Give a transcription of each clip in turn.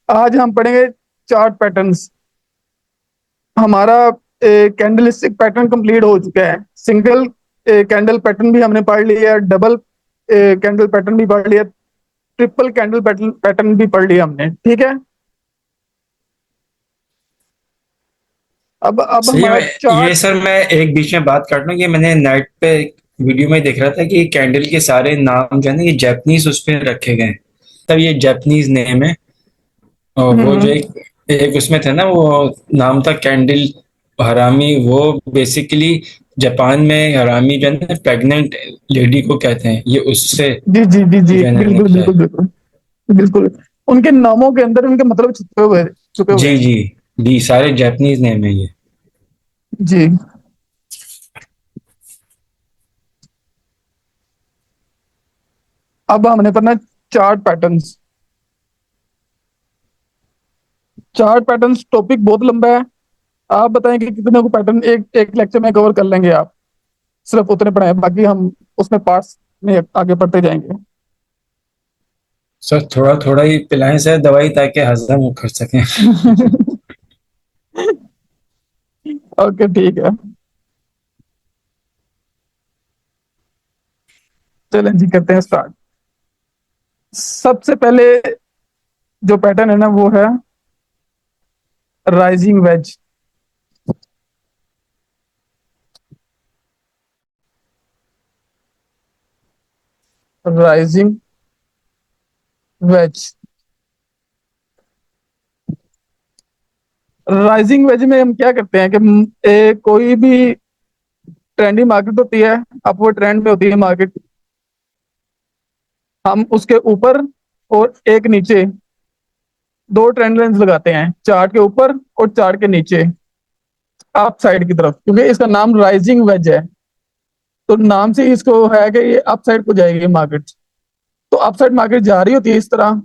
आज हम पढ़ेंगे चार्ट पैटर्न्स। हमारा कैंडल स्टिक पैटर्न कंप्लीट हो चुका है। सिंगल कैंडल पैटर्न भी हमने पढ़ लिया, डबल कैंडल पैटर्न भी पढ़ लिया, ट्रिपल कैंडल पैटर्न पैटर्न भी पढ़ लिया हमने। ठीक है। अब सही हमारा में। ये चार्ट। सर मैं एक बीच में बात काट लूं, ये मैंने नेट पे वीडियो में देख रहा था कि कैंडल के सारे नाम जो है ना ये जापानीज उस पे रखे गए हैं। तब ये जापानीज नेम है। और वो जो हम्म। एक एक उसमें था ना, वो नाम था कैंडल हरामी। वो बेसिकली जापान में हरामी जो है ना प्रेग्नेंट लेडी को कहते हैं, ये उससे जी जी जी जी, जो है ना बिल्कुल निकला बिल्कुल है। बिल्कुल। बिल्कुल। उनके नामों के अंदर उनके मतलब छुपे हुए जी हैं। जी। जी सारे जापानीज नेम है ये। जी। अब हमने पढ़ना chart patterns. Chart patterns topic बहुत लंबा है। आप बताएं कि कितने को पैटर्न एक एक लेक्चर में कवर कर लेंगे आप। सिर्फ उतने पढ़े हैं, बाकी हम उसमें पार्ट्स में आगे पढ़ते जाएंगे। सर थोड़ा थोड़ा ही पिलाएं सर दवाई, ताकि हजम कर सकें। ओके ठीक है। चलें जी, करते हैं स्टार्ट। सबसे पहले जो पैटर्न है ना वो है rising veg. Rising veg. Rising veg में हम क्या करते हैं कि कोई भी ट्रेंडिंग मार्केट होती है, अपवर्ड ट्रेंड में होती है मार्केट, हम उसके ऊपर और एक नीचे दो ट्रेंड लाइंस लगाते हैं, चार्ट के ऊपर और चार्ट के नीचे अप साइड की तरफ, क्योंकि इसका नाम राइजिंग वेज है। तो नाम से ही इसको है कि ये अप साइड को जाएगी मार्केट। तो अप साइड मार्केट जा रही होती है इस तरह।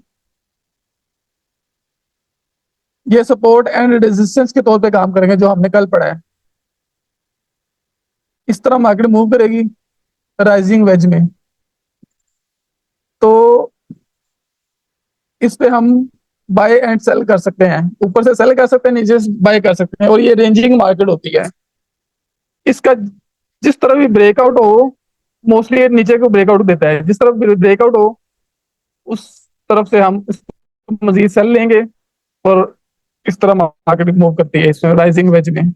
ये सपोर्ट एंड रेजिस्टेंस के तौर पे काम करेंगे, जो हमने कल पढ़ा है। इस तरह मार्केट मूव करेगी राइजिंग वेज में। तो इस पे हम बाय एंड सेल कर सकते हैं, ऊपर से सेल कर सकते हैं, नीचे से बाय कर सकते हैं, और ये रेंजिंग मार्केट होती है। इसका जिस तरह भी ब्रेकआउट हो, मोस्टली ये नीचे को ब्रेकआउट देता है, जिस तरफ ब्रेकआउट हो उस तरफ से हम इसको मजीद सेल लेंगे। और इस तरह मार्केट मूव करती है इसमें राइजिंग वेज में।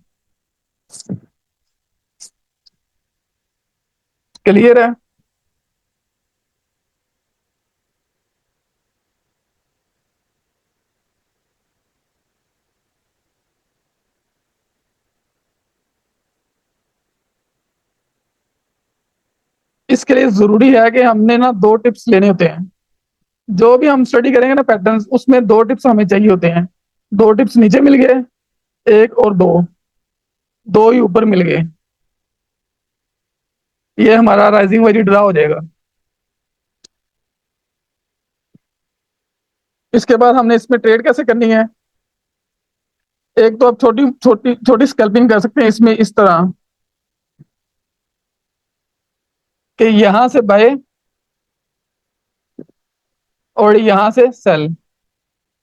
क्लियर है। इसके लिए जरूरी है कि हमने ना दो टिप्स लेने होते हैं। जो भी हम स्टडी करेंगे ना पैटर्न्स, उसमें दो टिप्स हमें चाहिए होते हैं। दो टिप्स नीचे मिल गए, एक और दो, दो ही ऊपर मिल गए, ये हमारा राइजिंग वेज ड्रा हो जाएगा। इसके बाद हमने इसमें ट्रेड कैसे करनी है। एक तो आप छोटी छोटी छोटी स्कैल्पिंग कर सकते हैं इसमें, इस तरह कि यहां से बाय और यहां से सेल,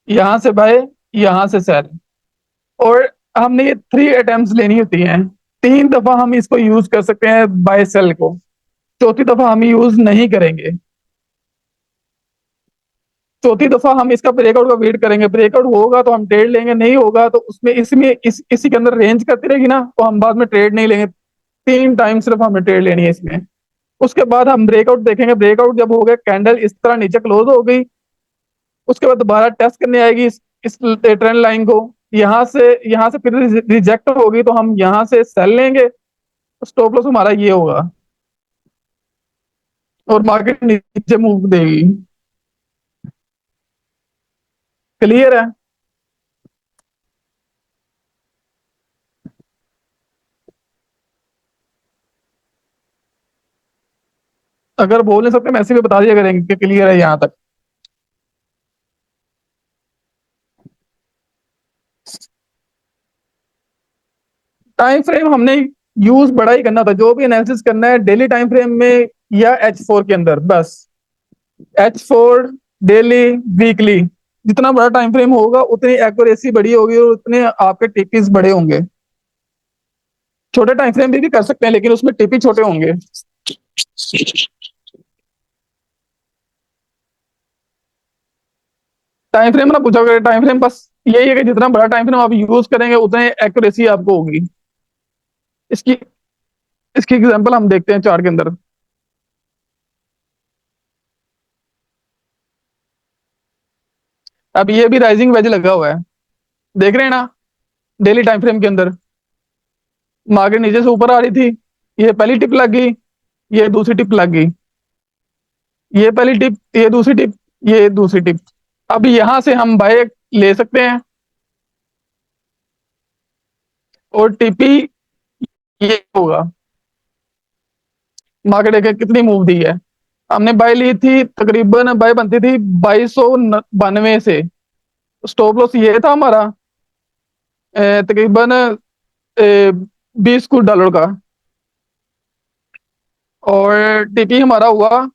यहां से बाय, यहां से सेल। और हमने ये थ्री अटेम्प्ट्स लेनी होती हैं। तीन दफा हम इसको यूज कर सकते हैं बाय सेल को, चौथी दफा हम यूज नहीं करेंगे। चौथी दफा हम इसका ब्रेकआउट का वेट करेंगे, ब्रेकआउट होगा तो हम ट्रेड लेंगे, नहीं होगा तो उसमें इसमें इसी के अंदर रेंज करती रहेगी ना, तो हम बाद में ट्रेड नहीं लेंगे। तीन टाइम सिर्फ हमें ट्रेड लेनी है इसमें। उसके बाद हम ब्रेकआउट देखेंगे, ब्रेकआउट जब हो गया, कैंडल इस तरह नीचे क्लोज हो गई, उसके बाद दोबारा टेस्ट करने आएगी इस ट्रेंड लाइन को। यहाँ से फिर रिजेक्ट होगी तो हम यहाँ से सेल लेंगे। स्टॉप लॉस हमारा ये होगा और मार्केट नीचे मूव देगी। क्लियर है। अगर बोल नहीं सकते मैसेज में बता दिया करेंगे कि क्लियर है यहाँ तक। टाइम फ्रेम हमने यूज बड़ा ही करना था, जो भी एनालिसिस करना है डेली टाइम फ्रेम में या H4 के अंदर बस। H4 डेली, वीकली, जितना बड़ा टाइम फ्रेम होगा उतनी एक्यूरेसी बड़ी होगी और उतने आपके टीपीज बड़े होंगे। छोटे टाइम फ्रेम भी कर सकते हैं लेकिन उसमें टीपी छोटे होंगे। टाइम फ्रेम ना पूछा करें, टाइम फ्रेम बस यही है कि जितना बड़ा टाइम फ्रेम आप यूज करेंगे उतने एक्यूरेसी आपको होगी। इसकी इसकी एग्जांपल हम देखते हैं चार्ट के अंदर। अब ये भी राइजिंग वेज लगा हुआ है, देख रहे हैं ना। डेली टाइम फ्रेम के अंदर मार्केट नीचे से ऊपर आ रही थी, ये पहली टिप लग गई, ये दूसरी टिप लग गई, ये पहली टिप, ये दूसरी टिप, ये दूसरी टिप। अब यहां से हम बाय ले सकते हैं और टीपी ये होगा। मार्केट एक कितनी मूव दी है, हमने बाय ली थी, तकरीबन बाय बनती थी 2292 से। स्टॉप लॉस ये था हमारा तकरीबन $20 का। और टीपी हमारा हुआ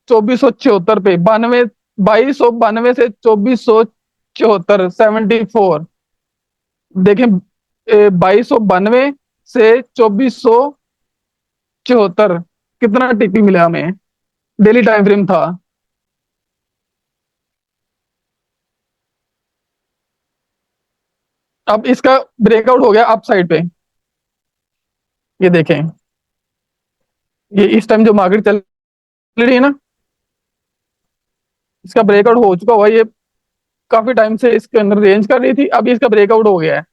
2474 पे, 2292 से 2474, 74। देखें 2292 से 2474 कितना टीपी मिला हमें, डेली टाइम फ्रेम था। अब इसका ब्रेकआउट हो गया अप साइड पे, ये देखें, ये इस टाइम जो मार्केट चल रही है ना, इसका ब्रेकआउट हो चुका हुआ, ये काफी टाइम से इसके अंदर रेंज कर रही थी, अब इसका ब्रेकआउट हो गया है।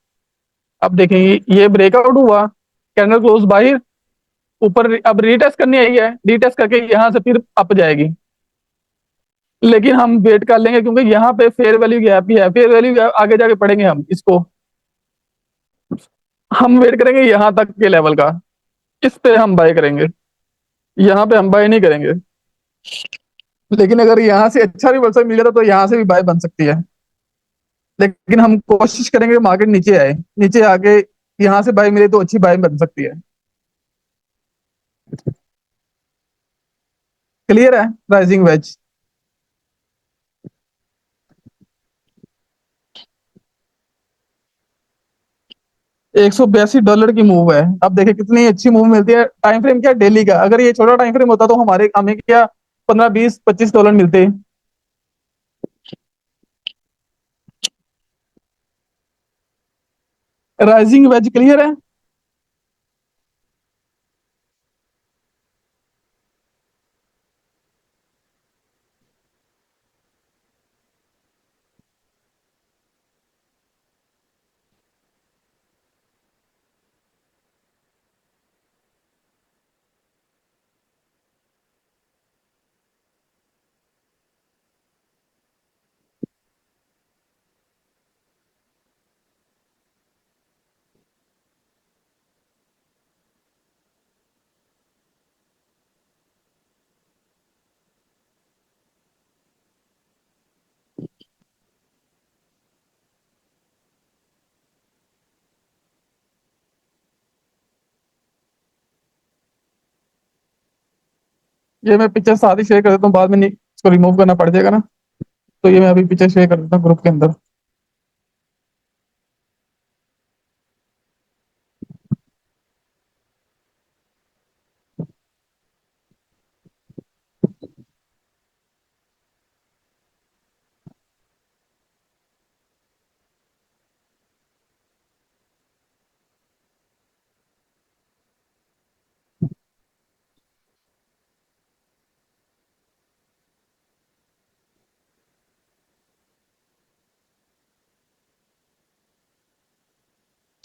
अब देखें ये ब्रेकआउट हुआ, कैंडल क्लोज बाहर, ऊपर अब रीटेस्ट करनी आई है, रीटेस्ट करके यहां से फिर अप जाएगी। लेकिन हम वेट कर लेंगे क्योंकि यहाँ पे फेयर वैल्यू गैप ही है, फेयर वैल्यू गैप आगे जाके पढ़ेंगे हम इसको। हम वेट करेंगे यहाँ तक के लेवल का, इस पे हम बाय करेंगे, यहाँ पे हम बाय नहीं करेंगे। लेकिन अगर यहाँ से अच्छा रिवर्सल मिल जाता तो यहाँ से भी बाय बन सकती है, लेकिन हम कोशिश करेंगे मार्केट नीचे आए, नीचे आके यहाँ से बाय मिले तो अच्छी बाय बन सकती है। क्लियर है राइजिंग वेज। $182 की मूव है, अब देखिए कितनी अच्छी मूव मिलती है। टाइम फ्रेम क्या, डेली का। अगर ये छोटा टाइम फ्रेम होता तो हमारे हमें क्या 15 20 $25 मिलते। राइजिंग वेज क्लियर है। ये मैं पिक्चर साथ ही शेयर कर देता हूँ, बाद में नहीं इसको रिमूव करना पड़ जाएगा ना, तो ये मैं अभी पिक्चर शेयर कर देता हूँ ग्रुप के अंदर।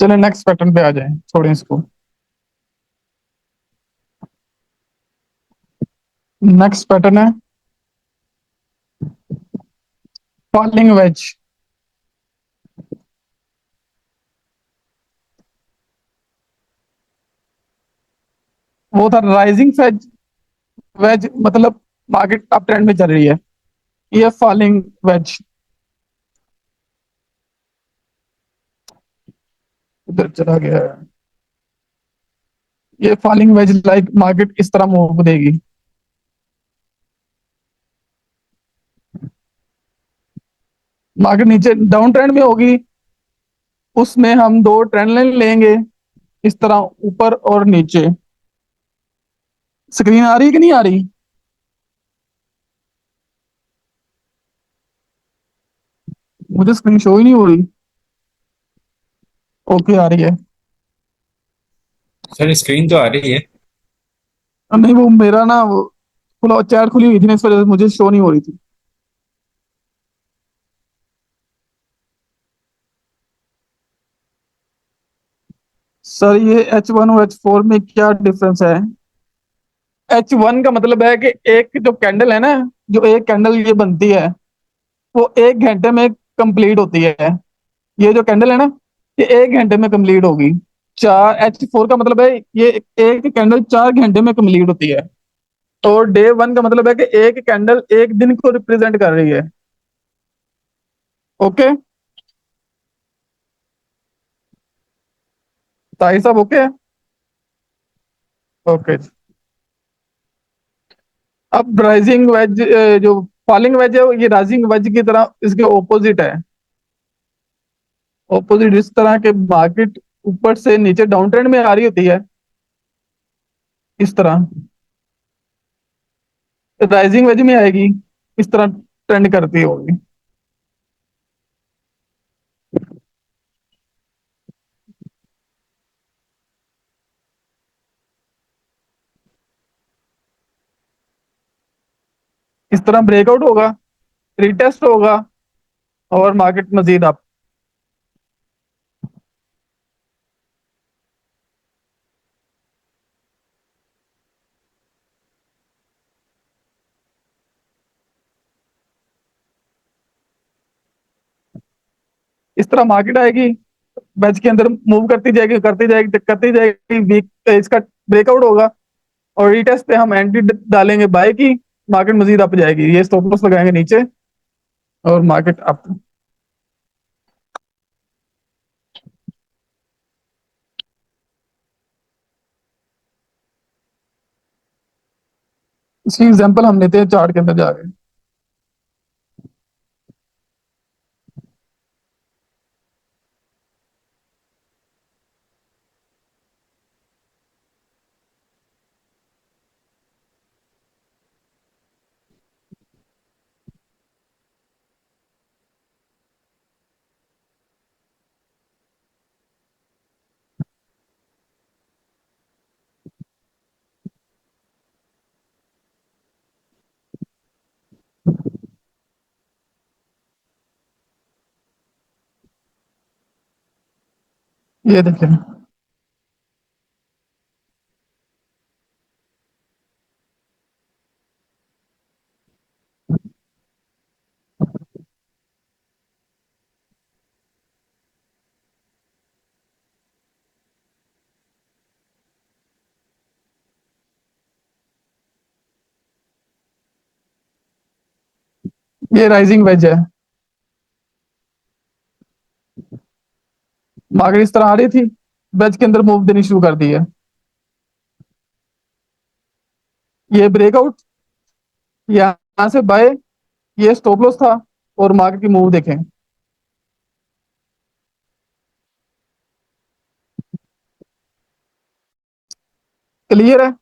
चले नेक्स्ट पैटर्न पे आ जाए, छोड़ें इसको। नेक्स्ट पैटर्न है फॉलिंग वेज। वो था राइजिंग वेज, वेज मतलब मार्केट अप ट्रेंड में चल रही है, ये फॉलिंग वेज। इधर चला गया है, ये फॉलिंग वेज लाइक मार्केट इस तरह मूव देगी। मार्केट नीचे डाउन ट्रेंड में होगी, उसमें हम दो ट्रेंड लाइन लेंगे, इस तरह ऊपर और नीचे। स्क्रीन आ रही कि नहीं आ रही? मुझे स्क्रीन शो ही नहीं हो रही। ओके आ रही है। सर स्क्रीन तो आ रही है। नहीं वो मेरा ना वो खुला चैट खुली हुई थी ना, इस वजह से मुझे शो नहीं हो रही थी। सर ये H1 और H4 में क्या डिफरेंस है? H1 का मतलब है कि एक जो कैंडल है ना, जो एक कैंडल ये बनती है, वो 1 घंटे में कंप्लीट होती है। ये जो कैंडल है ना, ये 1 घंटे में कंप्लीट होगी। 4 H4 का मतलब है ये एक कैंडल 4 घंटे में कंप्लीट होती है। और डे वन का मतलब है कि एक कैंडल एक दिन को रिप्रेजेंट कर रही है। ओके। ताई साहब ओके है? ओके। अब राइजिंग वेज, जो फॉलिंग वेज है ये राइजिंग वेज की तरह इसके ऑपोजिट है। ऑपोजिट इस तरह के मार्केट ऊपर से नीचे डाउन ट्रेंड में आ रही होती है, इस तरह राइजिंग वेज में आएगी, इस तरह ट्रेंड करती होगी। इस तरह ब्रेकआउट होगा, रिटेस्ट होगा, और मार्केट मजीद अप। इस तरह मार्केट आएगी, वेज के अंदर मूव करती जाएगी, करती जाएगी, करती जाएगी, वीक इसका ब्रेकआउट होगा, और रिटेस्ट पे हम एंट्री डालेंगे बाय की, मार्केट मजीद अप जाएगी, ये स्टॉप लॉस लगाएंगे नीचे, और मार्केट अप। इसकी एग्जांपल हम लेते हैं चार्ट के अंदर जाके। ये देखिए, ये राइजिंग वेज है। मार्केट इस तरह आ रही थी, वेज के अंदर मूव देनी शुरू कर दी है। ये ब्रेकआउट, यहाँ से बाय, ये स्टॉप लॉस था, और मार्केट की मूव देखें। क्लियर है?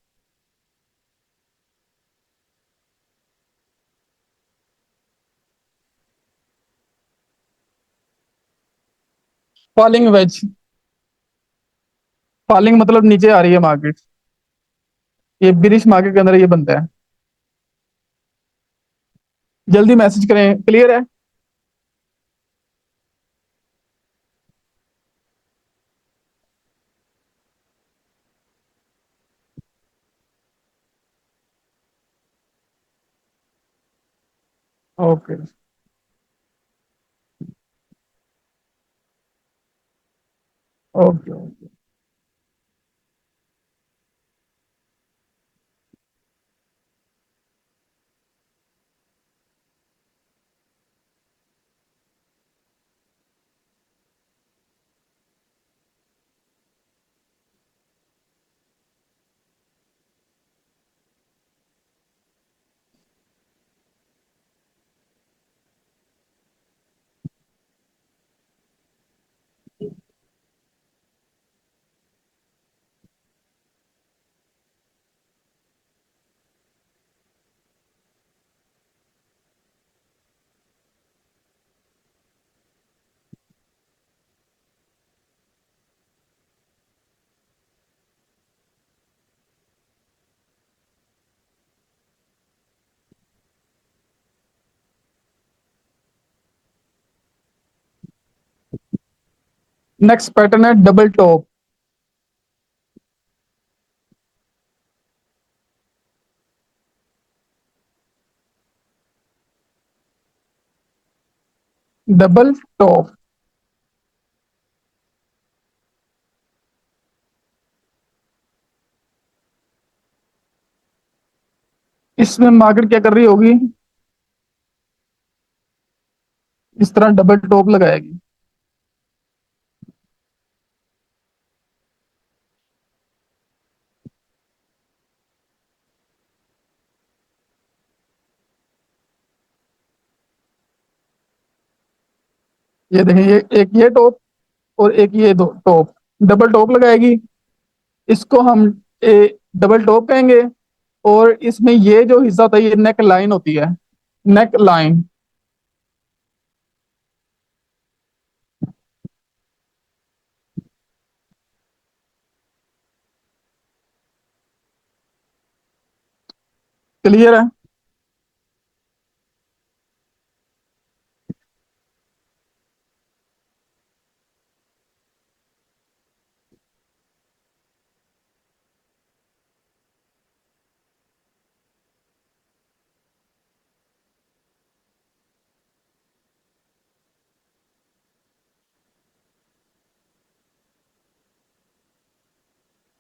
फॉलिंग वेज, फॉलिंग मतलब नीचे आ रही है मार्केट, ये बिरिश मार्केट के अंदर ये बनता है। जल्दी मैसेज करें, क्लियर है? ओके। ओके। नेक्स्ट पैटर्न है डबल टॉप। डबल टॉप, इसमें मार्केट क्या कर रही होगी, इस तरह डबल टॉप लगाएगी। ये देखें, ये एक ये टॉप और एक ये दो टॉप, डबल टॉप लगाएगी। इसको हम डबल टॉप कहेंगे। और इसमें ये जो हिस्सा होता है ये नेक लाइन होती है, नेक लाइन। क्लियर है?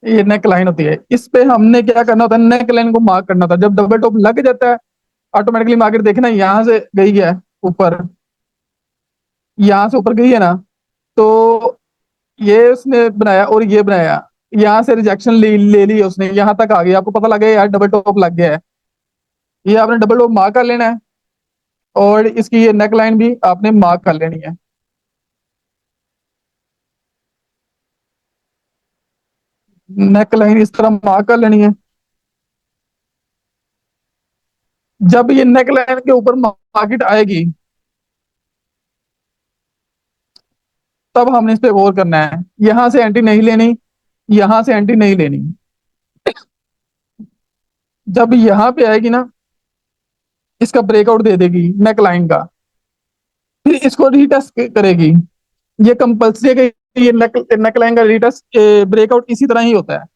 ये नेक लाइन होती है। इस पे हमने क्या करना होता है, नेक लाइन को मार्क करना था। जब डबल टॉप लग जाता है ऑटोमेटिकली मार्केट देखना यहाँ से गई है ऊपर, यहाँ से ऊपर गई है ना, तो ये उसने बनाया और ये बनाया, यहाँ से रिजेक्शन ले ली उसने, यहाँ तक आ गई, आपको पता लग गया यार डबल टॉप लग गया है। ये आपने डबल टॉप मार्क कर लेना है और इसकी ये नेक लाइन भी आपने मार्क कर लेनी है। नेक लाइन इस तरह मार्क कर लेनी है। जब ये नेक लाइन के ऊपर मार्केट आएगी तब हमने इस पे गौर करना है, यहां से एंट्री नहीं लेनी, यहां से एंट्री नहीं लेनी। जब यहां पे आएगी ना, इसका ब्रेकआउट दे देगी नेक लाइन का, फिर इसको रीटेस्ट करेगी। ये कंपल्सरी है कि ये नेक लाइन का रीटेस्ट ब्रेकआउट इसी तरह ही होता है।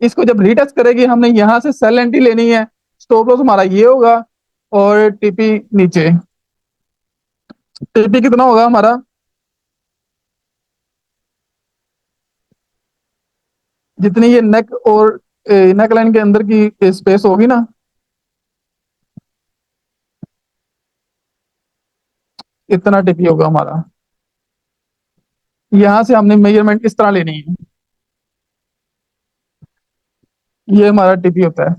इसको जब रीटेस्ट करेगी हमने यहाँ से सेल एंट्री लेनी है। स्टॉप लॉस हमारा ये होगा और टीपी नीचे। टीपी कितना होगा हमारा, जितनी ये नेक और नेक लाइन के अंदर की स्पेस होगी ना, इतना टीपी होगा हमारा। यहां से हमने मेजरमेंट इस तरह लेनी है। ये हमारा टीपी होता है,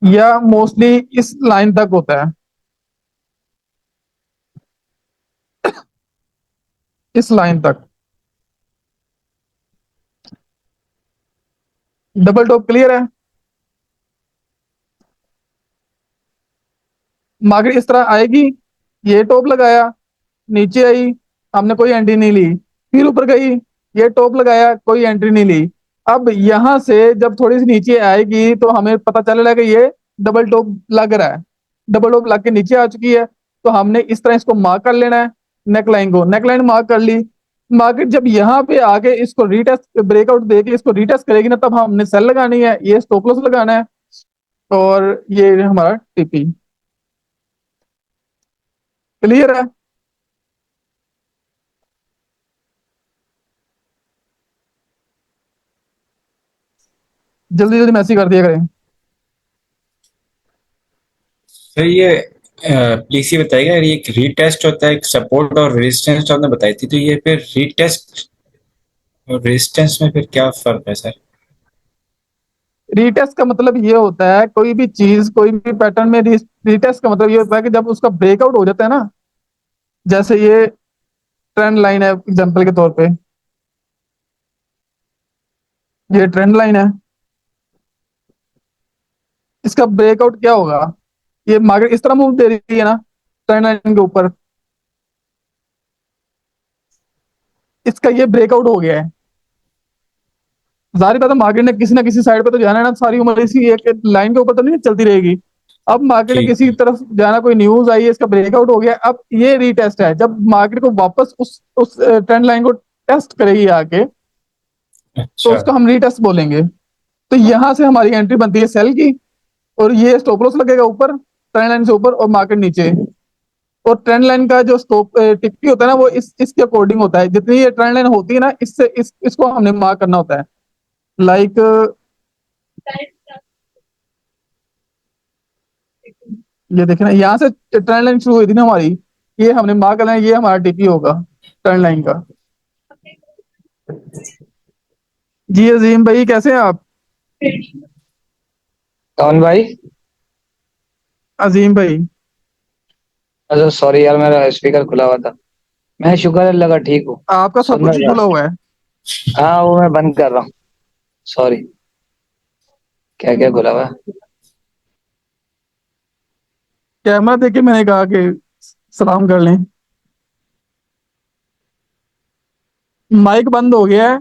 या मोस्टली इस लाइन तक होता है, इस लाइन तक। डबल टॉप क्लियर है? मार्केट इस तरह आएगी, ये टॉप लगाया, नीचे आई, हमने कोई एंट्री नहीं ली, फिर ऊपर गई, ये टॉप लगाया, कोई एंट्री नहीं ली। अब यहां से जब थोड़ी सी नीचे आएगी तो हमें पता चल रहा है कि ये डबल टॉप लग रहा है, डबल टॉप लग के नीचे आ चुकी है। तो हमने इस तरह इसको मार्क कर लेना है, नेकलाइन को। नेकलाइन मार्क कर ली। मार्केट जब यहाँ पे आके इसको रीटेस्ट ब्रेकआउट देके इसको रीटेस्ट करेगी ना, तब हमने सेल लगानी है, ये स्टॉप लॉस लगाना है और ये हमारा टीपी। क्लियर है? जल्दी जल्दी मैसेज कर दिया करें। सर ये प्लीज ये बताइएगा, ये एक रीटेस्ट होता है, एक सपोर्ट और रेजिस्टेंस तो आपने बताई थी, तो ये फिर रीटेस्ट और रेजिस्टेंस में फिर क्या फर्क है सर? रीटेस्ट का मतलब ये होता है, कोई भी चीज कोई भी पैटर्न में रीटेस्ट का मतलब ये होता है कि जब उसका ब्रेकआउट हो जाता है ना, जैसे ये ट्रेंड लाइन है एग्जांपल के तौर पे, ये ट्रेंड लाइन है, इसका ब्रेकआउट क्या होगा, ये मार्केट इस तरह मूव दे रही है ना ट्रेंड लाइन के ऊपर, इसका ये ब्रेकआउट हो गया है। जाहिर बात है मार्केट ने किसी ना किसी साइड पे तो जाना है ना, सारी उम्र इसी एक लाइन के ऊपर तो नहीं चलती रहेगी। अब मार्केट ने ठीक किसी है। तरफ जाना, कोई न्यूज आई है, इसका ब्रेकआउट हो गया, अब ये रीटेस्ट है। जब मार्केट को वापस उस ट्रेंड लाइन को टेस्ट करेगी आके, तो अच्छा। उसको हम रीटेस्ट बोलेंगे। तो यहाँ से हमारी एंट्री बनती है सेल की, और ये स्टॉप लॉस लगेगा ऊपर, ट्रेंड लाइन से ऊपर, और मार्केट नीचे। और ट्रेंड लाइन का जो स्टॉप टिप्पी होता है ना, वो इसके अकॉर्डिंग होता है। जितनी ये ट्रेंड लाइन होती है ना, इससे इसको हमने मार्क करना होता है। लाइक ये देखे ना, यहाँ से ट्रेंड लाइन शुरू हुई थी ना हमारी, ये हमने मार्क करना है, ये हमारा टीपी होगा ट्रेंड लाइन का। जी अजीम भाई, कैसे हैं आप? कौन भाई? अजीम भाई। अच्छा सॉरी यार, मेरा स्पीकर खुला हुआ था। मैं शुक्र है लगा ठीक हूँ। आपका सब सुन कुछ रहा खुला था। हुआ है? हाँ वो मैं बंद कर रहा हूँ। सॉरी। क्या क्या खुला हुआ है? कैमरा देख के मैंने कहा कि सलाम कर लें। माइक बंद हो गया है,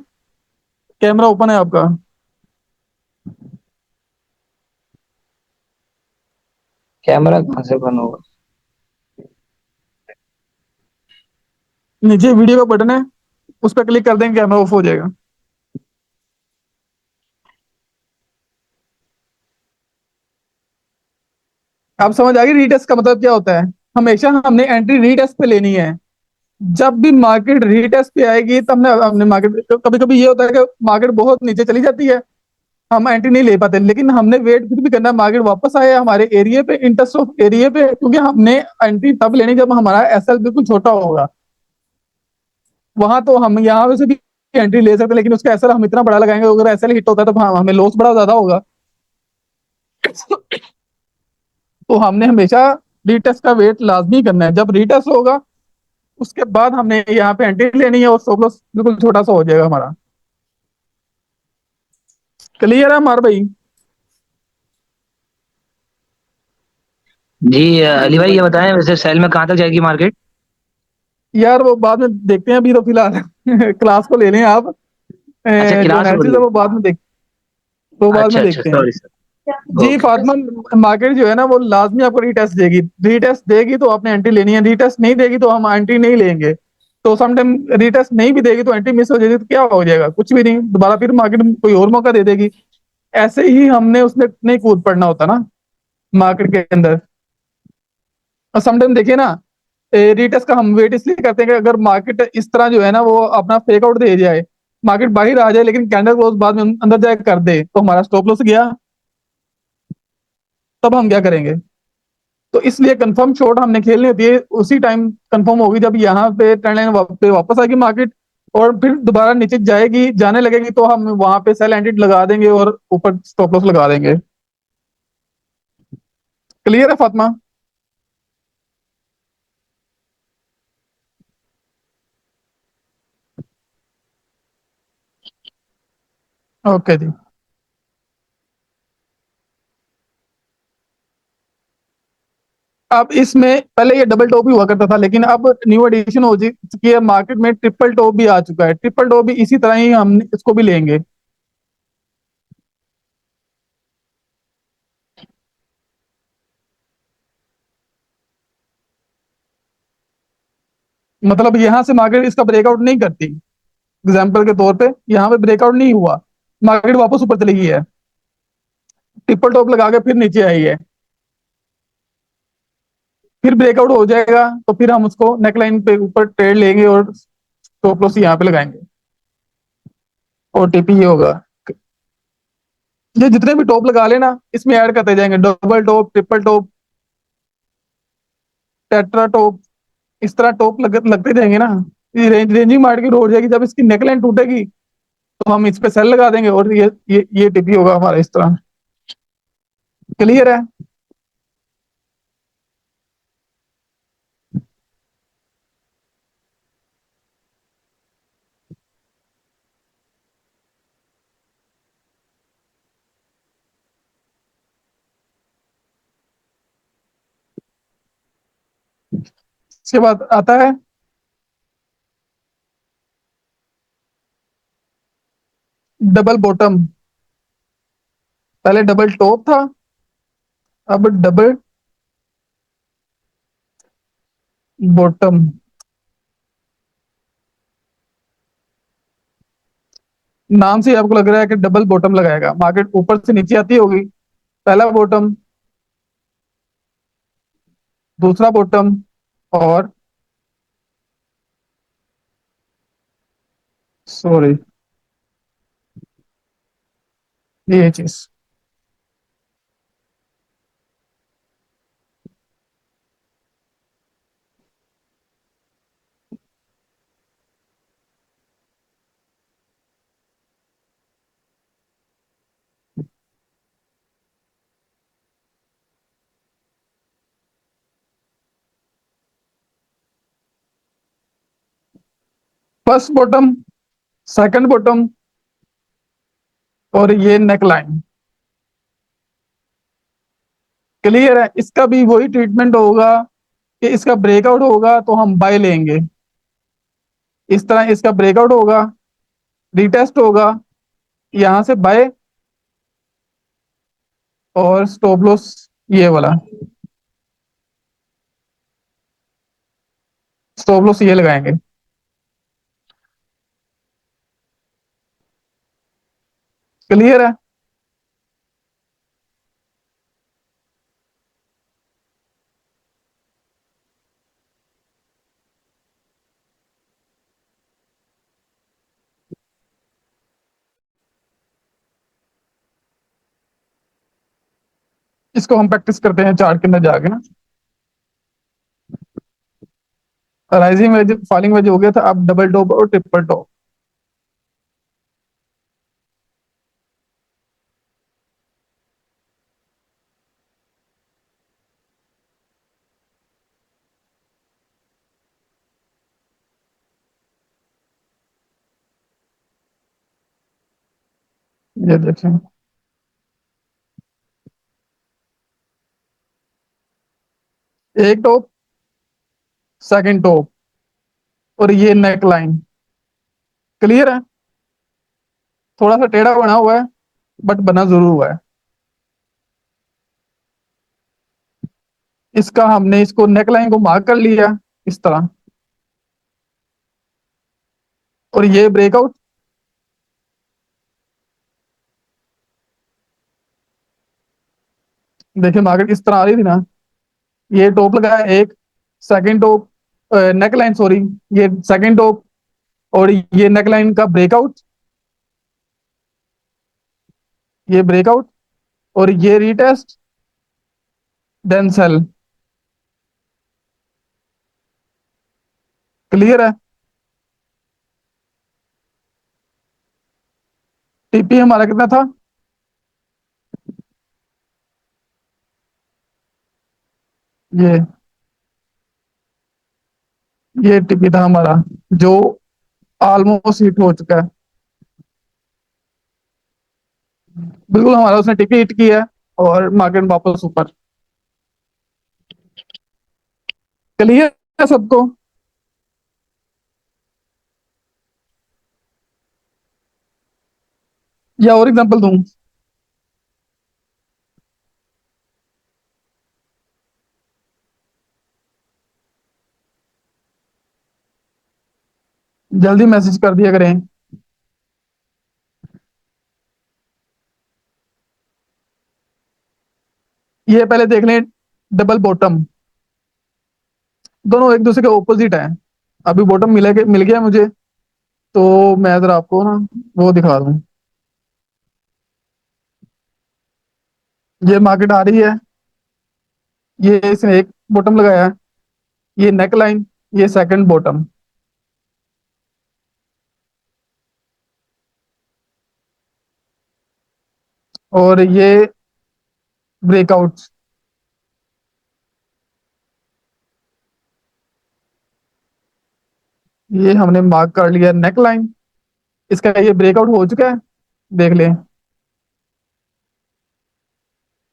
कैमरा ओपन है आपका। कैमरा कहाँ से बंद होगा? नीचे वीडियो का बटन है, उस पर क्लिक कर देंगे, कैमरा ऑफ हो जाएगा। आप समझ आ गई रीटेस्ट का मतलब क्या होता है? हमेशा हमने एंट्री रीटेस्ट पे लेनी है। जब भी मार्केट रीटेस्ट पे आएगी, तब हमने हमने मार्केट, कभी कभी ये होता है कि मार्केट बहुत नीचे चली जाती है, हम एंट्री नहीं ले पाते, लेकिन हमने वेट फिर भी करना है मार्केट वापस आए हमारे एरिया पे, इंटरेस्ट ऑफ एरिया पे, क्योंकि हमने एंट्री तब लेनी जब हमारा एसएल बिल्कुल छोटा होगा। वहां तो हम यहाँ से भी एंट्री ले सकते हैं, लेकिन उसका एसएल हम इतना बड़ा लगाएंगे, अगर एसएल हिट होता है तो हमें लॉस बड़ा ज्यादा होगा। तो हमने हमेशा रीटेस्ट का वेट लाजमी करना है। जब रीटेस्ट होगा, उसके बाद हमने यहाँ पे एंट्री लेनी है, और स्टॉप लॉस बिल्कुल छोटा सा हो जाएगा हमारा। क्लियर है हमारा भाई? जी अली भाई ये बताएं, वैसे सेल में कहाँ तक जाएगी मार्केट? यार वो बाद में देखते हैं, अभी तो फिलहाल क्लास को ले लें आप। अच्छा जो क्लास हो एनालिसिस रही है है। वो बाद में अच्छा अच्छा देखते हैं। Sorry sir. जी ओके। फातिमा, मार्केट जो है ना, वो लाजमी आपको रीटेस्ट देगी। रीटेस्ट देगी तो आपने एंट्री लेनी है, रीटेस्ट नहीं देगी तो हम एंट्री नहीं लेंगे। तो समटाइम रीटेस्ट नहीं भी देगी तो एंट्री मिस हो जाएगी, तो क्या हो जाएगा? कुछ भी नहीं, दोबारा फिर मार्केट कोई और मौका दे देगी। ऐसे ही हमने उसमें नहीं कूद पड़ना होता ना मार्केट के अंदर। और समटाइम देखिए ना, रीटेस्ट का हम वेट इसलिए करते हैं कि अगर मार्केट इस तरह जो है ना, वो अपना फेक आउट दे जाए, मार्केट बाहर आ जाए, लेकिन कैंडल क्लोज बाद में अंदर जाए कर दे, तो हमारा स्टॉप लॉस गया, तब हम क्या करेंगे? तो इसलिए कंफर्म शॉट हमने खेलनी होती है उसी टाइम कंफर्म होगी जब यहाँ पे ट्रेंड लाइन पे वापस आएगी मार्केट, और फिर दोबारा नीचे जाएगी, जाने लगेगी, तो हम वहां पे सेल एंट्री लगा देंगे और ऊपर स्टॉप लॉस लगा देंगे। क्लियर है फातिमा? ओके जी। अब इसमें पहले ये डबल टॉप ही हुआ करता था, लेकिन अब न्यू एडिशन हो चुकी है मार्केट में, ट्रिपल टॉप भी आ चुका है। ट्रिपल टॉप भी इसी तरह ही हम इसको भी लेंगे। मतलब यहाँ से मार्केट इसका ब्रेकआउट नहीं करती, एग्जाम्पल के तौर पे यहाँ पे ब्रेकआउट नहीं हुआ, मार्केट वापस ऊपर चली गई है, ट्रिपल टॉप लगा के फिर नीचे आई है, फिर ब्रेकआउट हो जाएगा, तो फिर हम उसको नेकलाइन पे ऊपर ट्रेड लेंगे और स्टॉप लॉस यहाँ पे लगाएंगे। ओटीपी ये होगा। ये जितने भी टॉप लगा लेना, इसमें ऐड करते जाएंगे, double top, triple top, tetra top, इस तरह टॉप लगते जाएंगे ना। ये रेंजिंग मार्केट हो जाएगी, जब इसकी नेकलाइन टूटेगी तो हम इस पे सेल लगा देंगे, और ये टीपी होगा हमारा इस तरह। क्लियर है? इसके बाद आता है डबल बॉटम। पहले डबल टॉप था, अब डबल बॉटम। नाम से ही आपको लग रहा है कि डबल बॉटम लगाएगा, मार्केट ऊपर से नीचे आती होगी, पहला बॉटम, दूसरा बॉटम, और सॉरी ये चीज। फर्स्ट बॉटम, सेकंड बॉटम, और ये नेक लाइन। क्लियर है? इसका भी वही ट्रीटमेंट होगा कि इसका ब्रेकआउट होगा तो हम बाय लेंगे, इस तरह इसका ब्रेकआउट होगा, रीटेस्ट होगा, यहां से बाय, और स्टॉप लॉस ये वाला, स्टॉप लॉस ये लगाएंगे। क्लियर है? इसको हम प्रैक्टिस करते हैं चार्ट के अंदर जाके ना। राइजिंग वेज, फॉलिंग वेज हो गया था, अब डबल टॉप और ट्रिपल टॉप। ये देखें, एक टॉप, सेकंड टॉप, और ये नेक लाइन। क्लियर है? थोड़ा सा टेढ़ा बना हुआ है, बट बना जरूर हुआ है। इसका हमने इसको नेक लाइन को मार्क कर लिया इस तरह, और ये ब्रेकआउट। देखिए मार्केट इस तरह आ रही थी ना, ये टॉप लगाया एक, second top, neck line sorry, ये सेकंड टॉप, और ये नेक लाइन का ब्रेकआउट, ये ब्रेकआउट, और ये रीटेस्ट, देन सेल। क्लियर है? टीपी हमारा कितना था? ये ये टीपी था हमारा, जो ऑलमोस्ट हिट हो चुका है। बिल्कुल हमारा उसने टीपी हिट किया है, और मार्केट वापस ऊपर। क्लियर है सबको? या और एग्जांपल दूं? जल्दी मैसेज कर दिया करें। ये पहले देख लें, डबल बॉटम, दोनों एक दूसरे के ऑपोजिट हैं। अभी बॉटम मिल गया मुझे, तो मैं जरा आपको ना वो दिखा दूं। ये मार्केट आ रही है, ये इसने एक बॉटम लगाया है, ये नेक लाइन, ये सेकंड बॉटम, और ये ब्रेकआउट। ये हमने मार्क कर लिया नेक लाइन, इसका ये ब्रेकआउट हो चुका है, देख लें।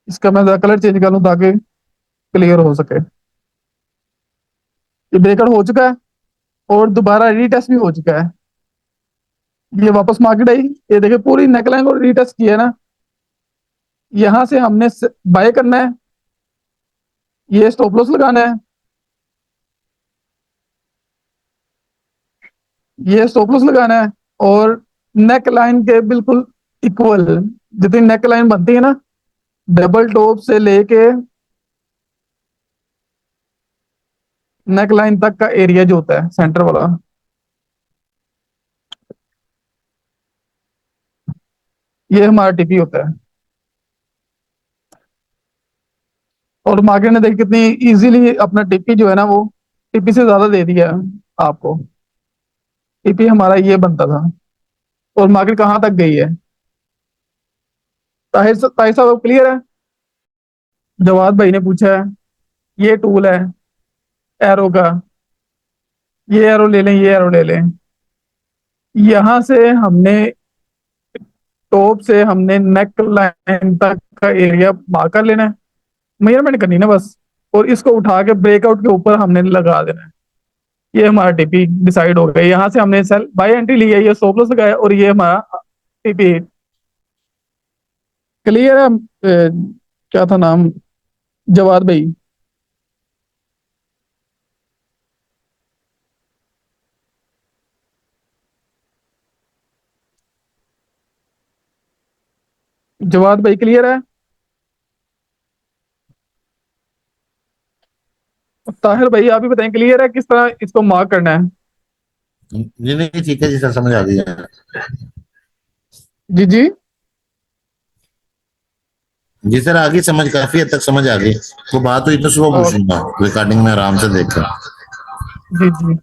इसका मैं जरा कलर चेंज कर लूं ताकि क्लियर हो सके। ये ब्रेकआउट हो चुका है, और दोबारा रीटेस्ट भी हो चुका है। ये वापस मार्केट आई, ये देखिए पूरी नेकलाइन को रीटेस्ट किया है ना। यहां से हमने बाय करना है, ये स्टॉप लॉस लगाना है, ये स्टॉप लॉस लगाना है, और नेक लाइन के बिल्कुल इक्वल, जितनी नेक लाइन बनती है ना, डबल टॉप से लेके नेक लाइन तक का एरिया जो होता है सेंटर वाला, ये हमारा टीपी होता है। और मार्केट ने देखिए कितनी इजीली अपना टीपी जो है ना, वो टीपी से ज्यादा दे दिया है आपको। टीपी हमारा ये बनता था, और मार्केट कहाँ तक गई है। ताहिर साहब क्लियर है? जवाद भाई ने पूछा है, ये टूल है एरो का, ये एरो ले लें, ये एरो ले लें। यहां से हमने टॉप से हमने नेक लाइन तक का एरिया मार्क कर लेना है, मेजरमेंट करनी है ना बस। और इसको उठा के ब्रेकआउट के ऊपर हमने लगा देना है। ये हमारा टीपी डिसाइड हो गया। यहाँ से हमने सेल बाय एंट्री लिया, ये स्टॉप लॉस लगाया, और ये हमारा टीपी। क्लियर है? क्या था नाम, जवाद भाई? जवाद भाई क्लियर है? ताहिर भाई आप भी बताएं, क्लियर है किस तरह इसको मार्क करना है? जी नहीं, ठीक है जी सर, समझ आ गई है। जी जी। जी सर, आगे समझ, काफी हद तक समझ आ गई। वो बात हुई तो सुबह और पूछूंगा, रिकॉर्डिंग में आराम से देखकर। जी जी।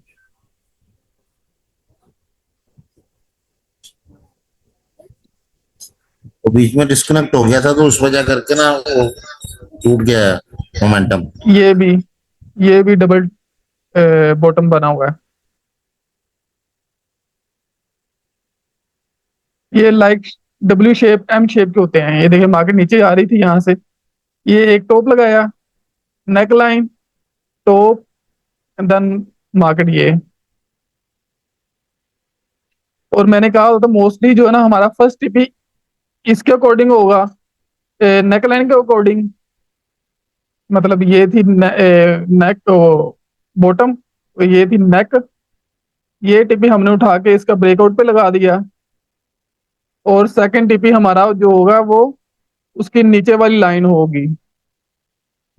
वो बीच में डिस्कनेक्ट हो गया था, तो उस वजह करके ना वो टूट गया मोमेंटम। ये भी ये भी डबल बॉटम बना हुआ है। ये like W shape M shape के होते हैं। ये देखिए मार्केट नीचे आ रही थी यहाँ से, ये एक टॉप लगाया, neck line, top, then market ये। और मैंने कहा था मोस्टली जो है ना हमारा फर्स्ट टीपी इसके अकॉर्डिंग होगा, नेक लाइन के अकॉर्डिंग। मतलब ये थी नेक बॉटम, ये थी नेक। ये टीपी हमने उठा के इसका ब्रेकआउट पे लगा दिया। और सेकंड टीपी हमारा जो होगा वो उसकी नीचे वाली लाइन होगी।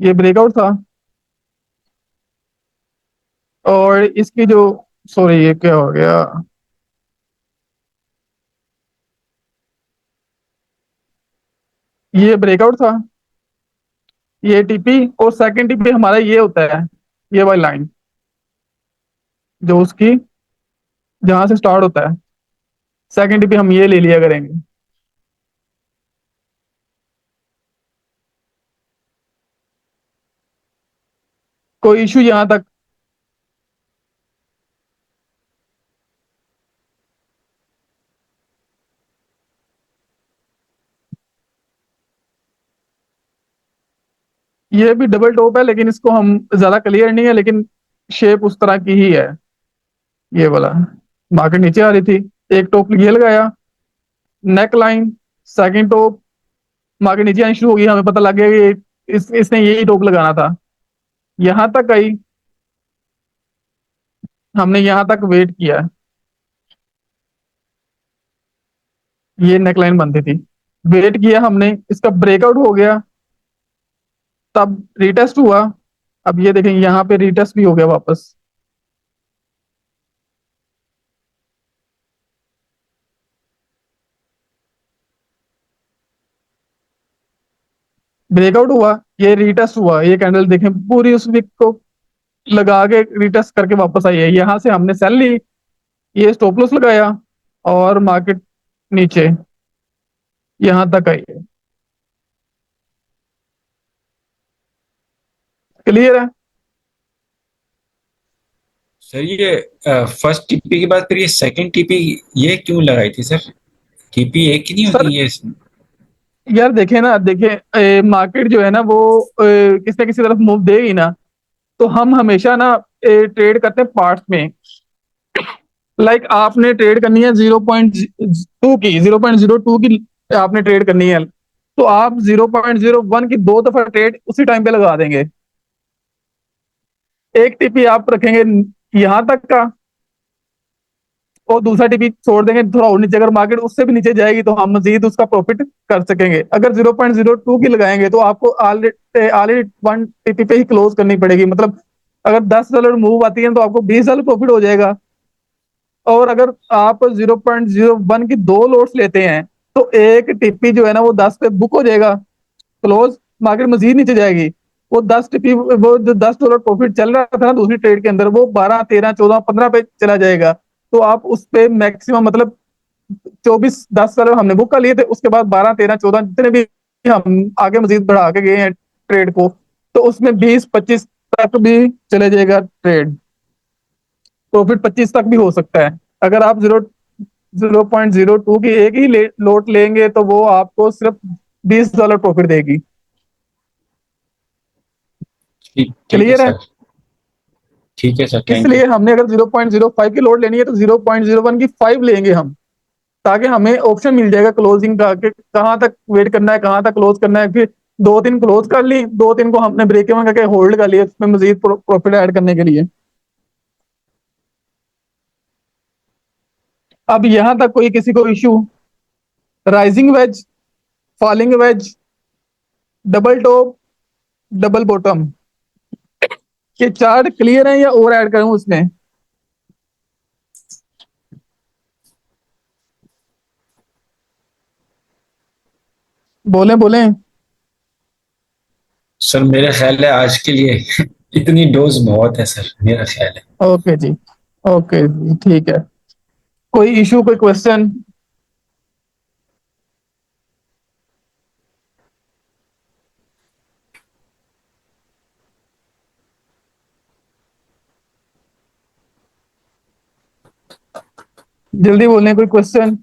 ये ब्रेकआउट था। और इसकी जो, सॉरी ये क्या हो गया, ये ब्रेकआउट था, ये टीपी। और सेकंड टीपी हमारा ये होता है, ये वाली लाइन जो उसकी जहां से स्टार्ट होता है। सेकंड टीपी हम ये ले लिया करेंगे। कोई इशू यहाँ तक? ये भी डबल टॉप है, लेकिन इसको हम ज्यादा क्लियर नहीं है, लेकिन शेप उस तरह की ही है। ये वाला मार्केट नीचे आ रही थी, एक टॉप ये लगाया, neck line, second top, market नीचे आनी शुरू हो गई, हमें पता लग गया कि इसने यही टॉप लगाना था। यहां तक आई, हमने यहां तक वेट किया, ये नेक लाइन बनती थी, वेट किया हमने, इसका ब्रेकआउट हो गया, तब रिटेस्ट हुआ। अब ये देखें यहाँ पे रिटेस्ट भी हो गया वापस, ब्रेकआउट हुआ, ये रिटेस्ट हुआ। ये कैंडल देखें पूरी उस वीक को लगा के रिटेस्ट करके वापस आई है। यहाँ से हमने सेल ली, ये स्टॉप लॉस लगाया, और मार्केट नीचे यहाँ तक आई है। क्लियर है? सर ये फर्स्ट टीपी के बाद फिर ये सेकंड टीपी ये क्यों लगाई थी सर? टीपी एक ही नहीं सर होती ये? यार देखे ना, देखे मार्केट जो है ना वो किसी ना किसी तरफ मूव देगी ना, तो हम हमेशा ना ट्रेड करते हैं पार्ट्स में। लाइक आपने ट्रेड करनी है 0.2 की, 0.02 की आपने ट्रेड करनी है, तो आप 0.01 की दो दफा ट्रेड उसी टाइम पे लगा देंगे। एक टीपी आप रखेंगे यहां तक का, और दूसरा टीपी छोड़ देंगे थोड़ा और नीचे, अगर मार्केट उससे भी नीचे जाएगी तो हम मजीद उसका प्रॉफिट कर सकेंगे। अगर 0.02 की लगाएंगे तो आपको ऑलरेडी ऑलरेडी 1 टीपी पे ही क्लोज करनी पड़ेगी, मतलब अगर $10 मूव आती है तो आपको $20 प्रॉफिट हो जाएगा। और अगर आप 0.01 की 2 लॉट्स लेते हैं तो एक टीपी जो है ना वो 10 पे बुक हो जाएगा, क्लोज, मार्केट मजीद नीचे जाएगी। वो 10 टीपी, वो जो $10 प्रॉफिट चल रहा था ना दूसरी ट्रेड के अंदर, वो 12, 13, 14, 15 पे चला जाएगा। तो आप उस पे मैक्सिमम मतलब 24, $10 हमने बुक कर लिए थे, उसके बाद 12, 13, 14 जितने भी हम आगे मजीद बढ़ा के गए हैं ट्रेड को, तो उसमें 20, 25 तक भी चले जाएगा ट्रेड, प्रॉफिट 25 तक भी हो सकता है। अगर आप 0.02 की एक ही लोट लेंगे तो वो आपको सिर्फ $20 प्रॉफिट देगी। ठीक ठीक है क्लियर है? सर। ठीक है सर, थैंक यू। इसलिए हमने अगर 0.05 की लोड लेनी है तो 0.01 की 5 लेंगे हम, ताकि हमें ऑप्शन मिल जाएगा क्लोजिंग का कि कहाँ तक वेट करना है, कहाँ तक क्लोज करना है। फिर 2-3 क्लोज कर ली, 2-3 को हमने ब्रेक इवन करके होल्ड कर लिया उसमें मजीद प्रॉफिट ऐड करने के लिए। अब यहां तक कोई किसी को issue? Rising veg, falling veg, double top, double bottom, ये चार्ट क्लियर है या और ऐड करूं उसमें? बोलें बोलें। सर मेरा ख्याल है आज के लिए इतनी डोज बहुत है सर, मेरा ख्याल है। ओके जी, ओके जी, ठीक है। कोई इशू, कोई क्वेश्चन? जल्दी बोलें, कोई क्वेश्चन?